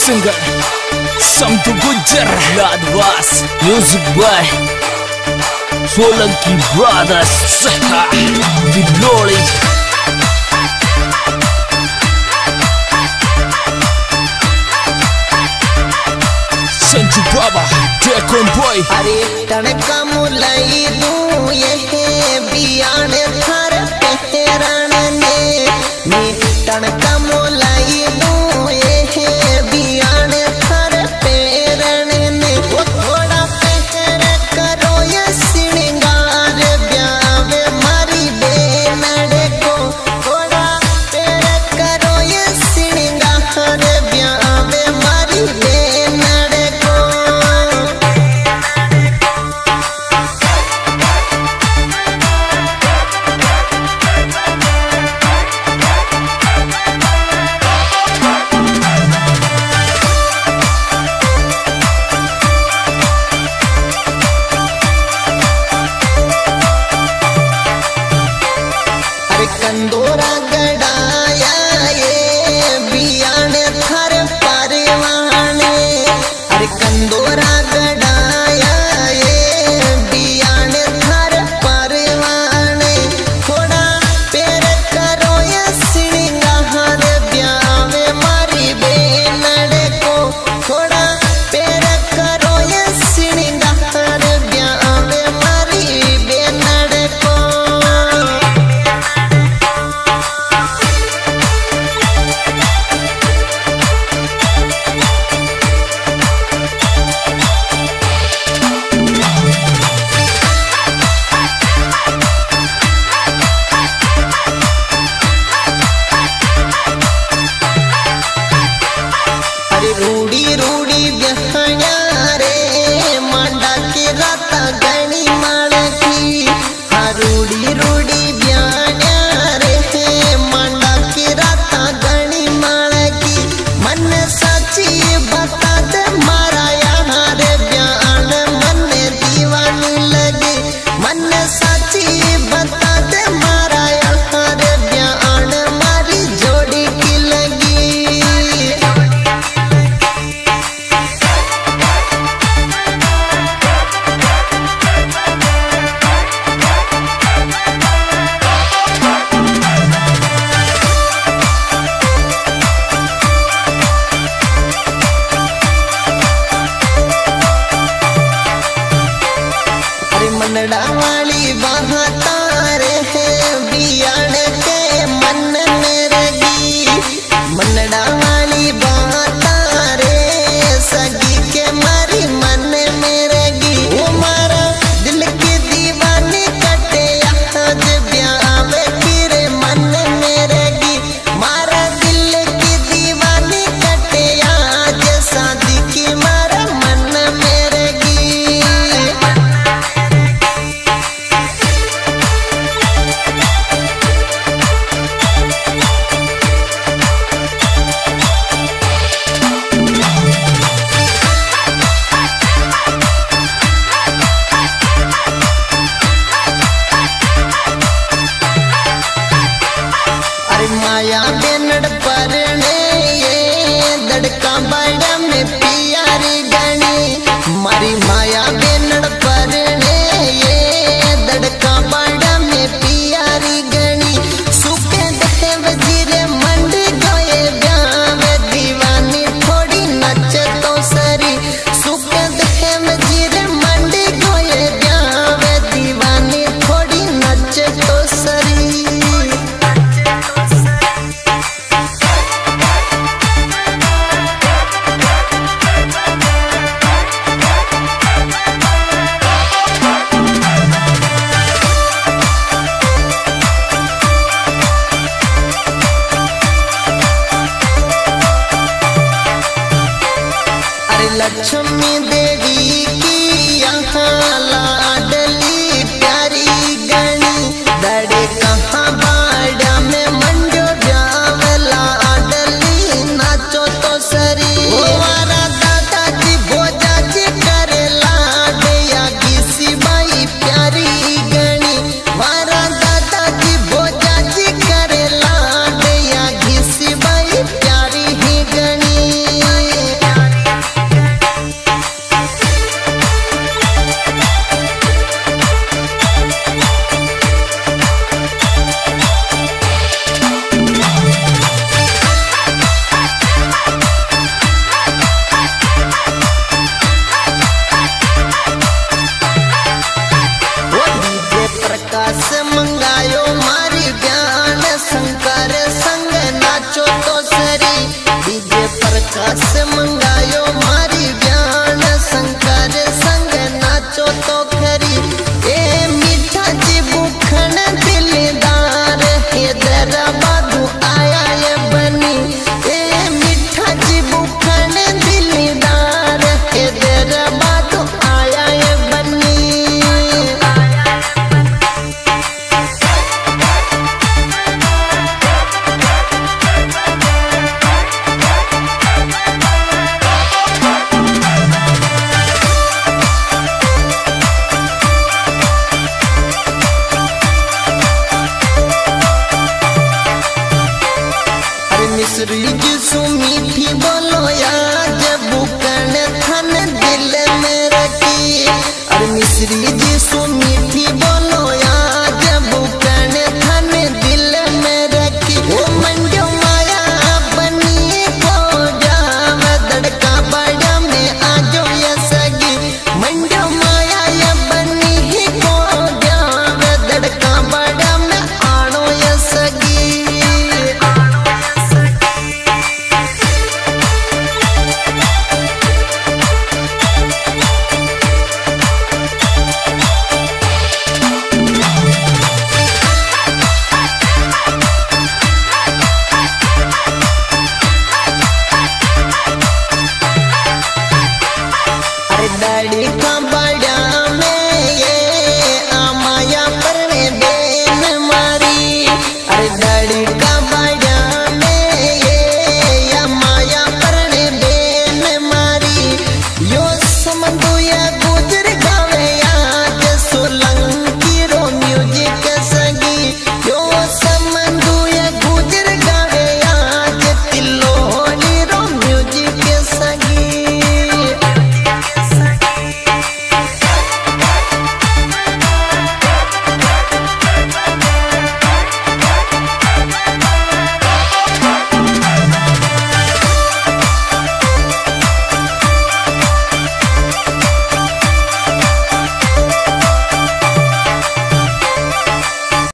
singer Samtu Gujar Ladwas, music by Solanki Brothers Diloli Sanju Baba Dekon Boy अरे तड़का मुलाई दूं ये बियान थर पहरण ने मैं तड़का मुलाई दूं ये बियान थर पहरण ने वो थोड़ा पहर करो ये सिंगार ब्यावे मारी बेनड़ को थोड़ा पहर करो ये सिंगार ब्यावे मारी बेनड़ को कंदोरा गड़ाया ये बियान थर परवाने अरे कंदोरा गड़ाया ये बियान थर परवाने थोड़ा पैर करो ये सिंगार ब्यावे मारी बेनड़ को थोड़ा पैर करो ये सिंगार ब्यावे मारी बेनड़ को रूड़ी रूड़ी बहना रे मांडा के राता गणी माल की हाँ रूड़ी रूड़ी बहना रे मांडा के राता गणी माल की मन सच्ची बता दे मारा यहाँ रे बयान मन दीवानी लगी मन सच्ची बता दे मारा यहाँ रे बयान मारी जोड़ी की लगी मनड़ा वाली बहातारे है बियान के मन मेरे गी मनड़ा वाली बहातारे सगी के मारी मन मेरे गी वो मारा दिल की दीवानी कटे आज ब्यावे किरे मन मेरे गी मारा दिल की दीवानी कटे आज शादी की मारा मन मेरे गी माया बेनड़ परने ये दड़का बड़ा में प्यारी गणी मारी माया बेनड़ परने ये दड़का बड़ा में प्यारी गणी सुखे दे वजीरे मंड गए ब्यावे दीवानी थोड़ी नच तो सरी सुखे दे वजीरे मंड गए ब्यावे दीवानी थोड़ी नच तो सरी लक्ष्मी देवी की यहाँ लाडली प्यारी गणी दड़े कहाँ बाड़ा में मंडो ब्यावे लाडली नाचो तो सरी वारा दादाजी भोजाजी करे लाड या किसी बाई प्यारी गणी वारा दादाजी भोजाजी करे लाड या किसी बाई प्यारी ही गणी प्रकाश मंगायो मारी ब्यान शंकर संग नाचो तो खरी ए मीठा जी बुखन दिलदार हैदर बादू आया ये बनी ए मीठा जी बुखन दिलदार हैदर बादू आया ये बनी। मिश्री जी सुमीठी बोलो यार बुकन थन दिल में रखी अरे मिश्री